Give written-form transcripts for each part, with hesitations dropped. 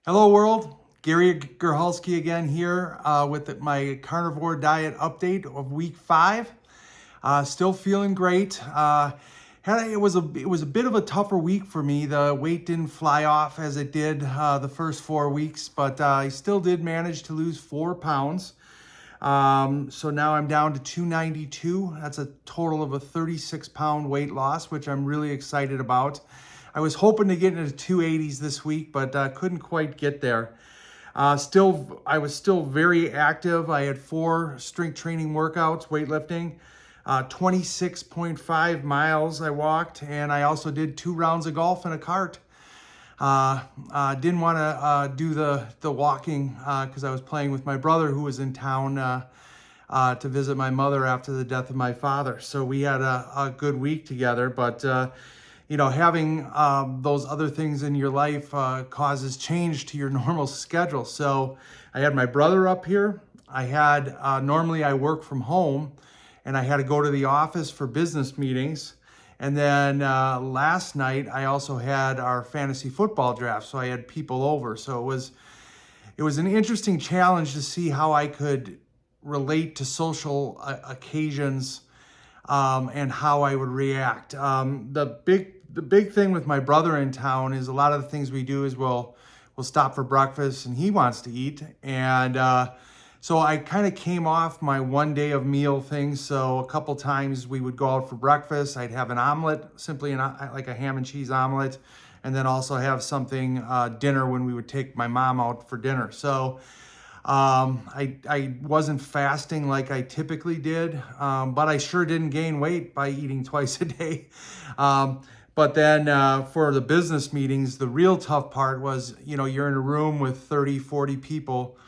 Hello world, Gary Gerhalski again here with my Carnivore Diet update of week 5. Still feeling great. It was a bit of a tougher week for me. The weight didn't fly off as it did the first 4 weeks, but I still did manage to lose 4 pounds. So now I'm down to 292. That's a total of a 36-pound weight loss, which I'm really excited about. I was hoping to get into 280s this week, but couldn't quite get there. I was still very active. I had 4 strength training workouts, weightlifting, 26.5 miles I walked, and I also did 2 rounds of golf in a cart. Didn't want to do the walking because I was playing with my brother who was in town to visit my mother after the death of my father. So we had a good week together, but having those other things in your life causes change to your normal schedule. So I had my brother up here. Normally I work from home, and I had to go to the office for business meetings. And then last night I also had our fantasy football draft, so I had people over. So it was an interesting challenge to see how I could relate to social occasions and how I would react. The big thing with my brother in town is a lot of the things we do is we'll stop for breakfast, and he wants to eat. And so I kind of came off my 1 day of meal thing. So a couple times we would go out for breakfast. I'd have an omelet, simply like a ham and cheese omelet, and then also have something dinner when we would take my mom out for dinner. So I wasn't fasting like I typically did, but I sure didn't gain weight by eating twice a day. But then for the business meetings, the real tough part was, you're in a room with 30, 40 people,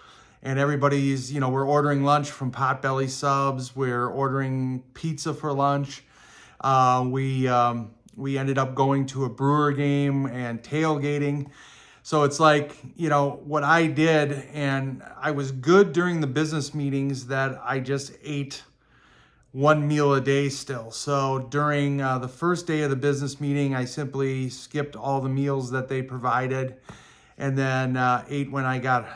and everybody's, we're ordering lunch from Potbelly Subs. We're ordering pizza for lunch. We ended up going to a Brewer game and tailgating. So it's like, what I did, and I was good during the business meetings that I just ate 1 meal a day still. So during the first day of the business meeting, I simply skipped all the meals that they provided, and then ate when I got,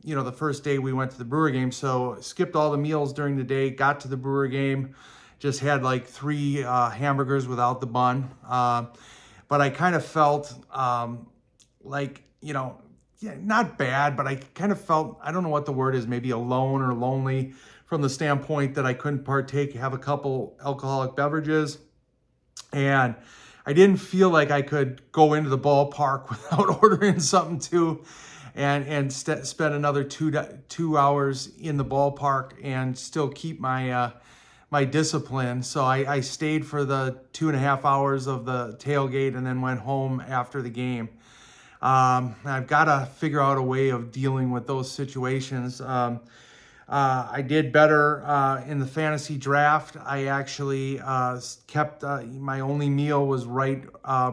the first day we went to the Brewer game. So skipped all the meals during the day, got to the Brewer game, just had like 3 hamburgers without the bun. But I kind of felt not bad, but I kind of felt, I don't know what the word is, maybe alone or lonely from the standpoint that I couldn't have a couple alcoholic beverages. And I didn't feel like I could go into the ballpark without ordering something too, and spend another 2 hours in the ballpark and still keep my my discipline. So I stayed for the 2.5 hours of the tailgate and then went home after the game. I've got to figure out a way of dealing with those situations. I did better in the fantasy draft. I actually kept my only meal was right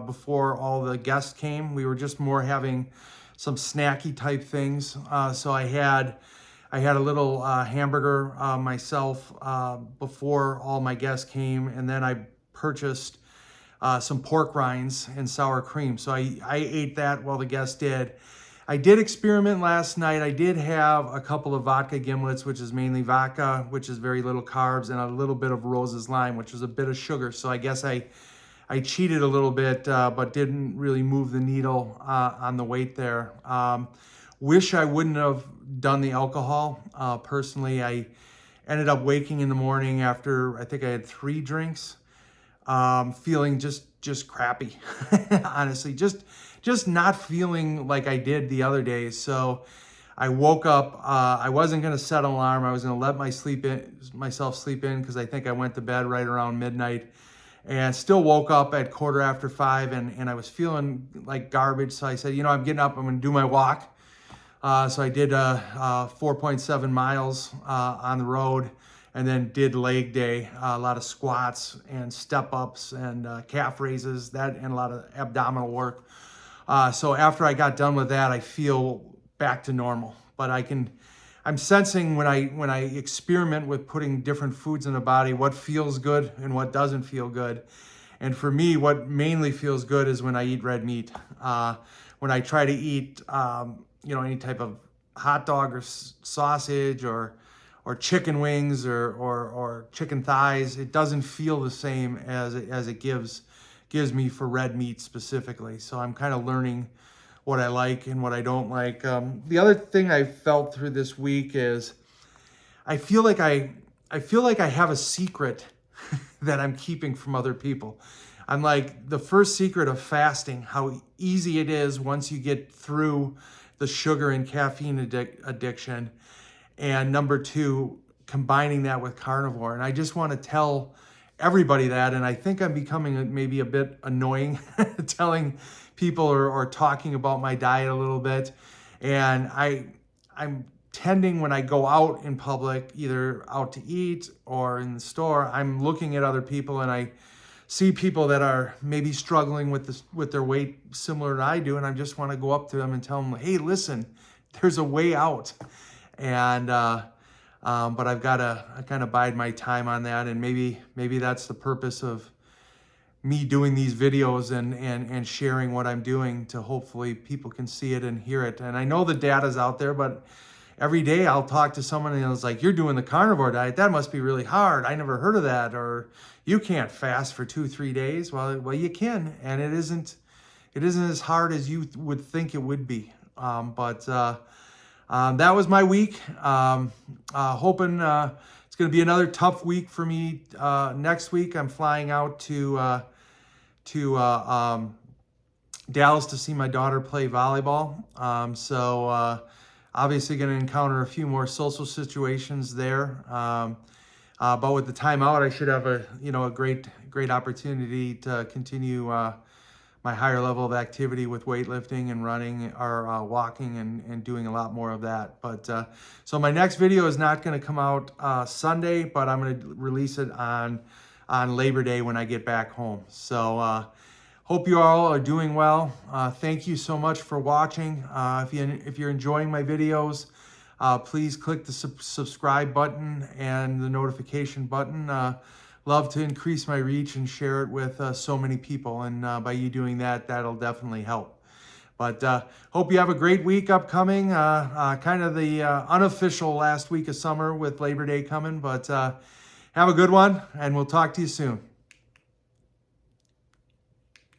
before all the guests came. We were just more having some snacky type things. So I had a little hamburger myself before all my guests came, and then I purchased some pork rinds and sour cream. So I ate that while the guests did. I did experiment last night. I did have a couple of vodka gimlets, which is mainly vodka, which is very little carbs, and a little bit of Rose's Lime, which was a bit of sugar. So I guess I cheated a little bit, but didn't really move the needle on the weight there. Wish I wouldn't have done the alcohol. Personally, I ended up waking in the morning after, I think I had 3 drinks, feeling just crappy, honestly, just not feeling like I did the other days. So I woke up, I wasn't going to set an alarm. I was going to let myself sleep in because I think I went to bed right around midnight, and still woke up at 5:15, and I was feeling like garbage. So I said, I'm getting up, I'm going to do my walk. So I did 4.7 miles on the road, and then did leg day, a lot of squats and step ups and calf raises, and a lot of abdominal work. So after I got done with that, I feel back to normal. But I'm sensing when I experiment with putting different foods in the body, what feels good and what doesn't feel good. And for me, what mainly feels good is when I eat red meat. when I try to eat, any type of hot dog or sausage or chicken wings or chicken thighs, it doesn't feel the same as it gives me for red meat specifically. So I'm kind of learning what I like and what I don't like. The other thing I felt through this week is I feel like I have a secret that I'm keeping from other people. I'm like, the first secret of fasting, how easy it is once you get through the sugar and caffeine addiction. And number two, combining that with carnivore. And I just want to tell everybody that, and I think I'm becoming maybe a bit annoying telling people or talking about my diet a little bit. And I'm tending, when I go out in public, either out to eat or in the store, I'm looking at other people and I see people that are maybe struggling with their weight similar to I do, and I just want to go up to them and tell them, hey, listen, there's a way out. And but I kind of bide my time on that, and maybe that's the purpose of me doing these videos and sharing what I'm doing, to hopefully people can see it and hear it. And I know the data's out there, but every day I'll talk to someone and it's like, you're doing the carnivore diet, that must be really hard, I never heard of that. Or you can't fast for 2-3 days. Well, you can, and it isn't as hard as you would think it would be. But that was my week. Hoping it's going to be another tough week for me. Next week, I'm flying out to Dallas to see my daughter play volleyball. So obviously going to encounter a few more social situations there. But with the time out, I should have a great opportunity to continue my higher level of activity with weightlifting and running, or walking and doing a lot more of that. But so my next video is not going to come out Sunday, but I'm going to release it on Labor Day when I get back home. So hope you all are doing well. Thank you so much for watching. If you're enjoying my videos, please click the subscribe button and the notification button. Love to increase my reach and share it with so many people. And by you doing that, that'll definitely help. But hope you have a great week upcoming. Kind of the unofficial last week of summer with Labor Day coming. But have a good one, and we'll talk to you soon.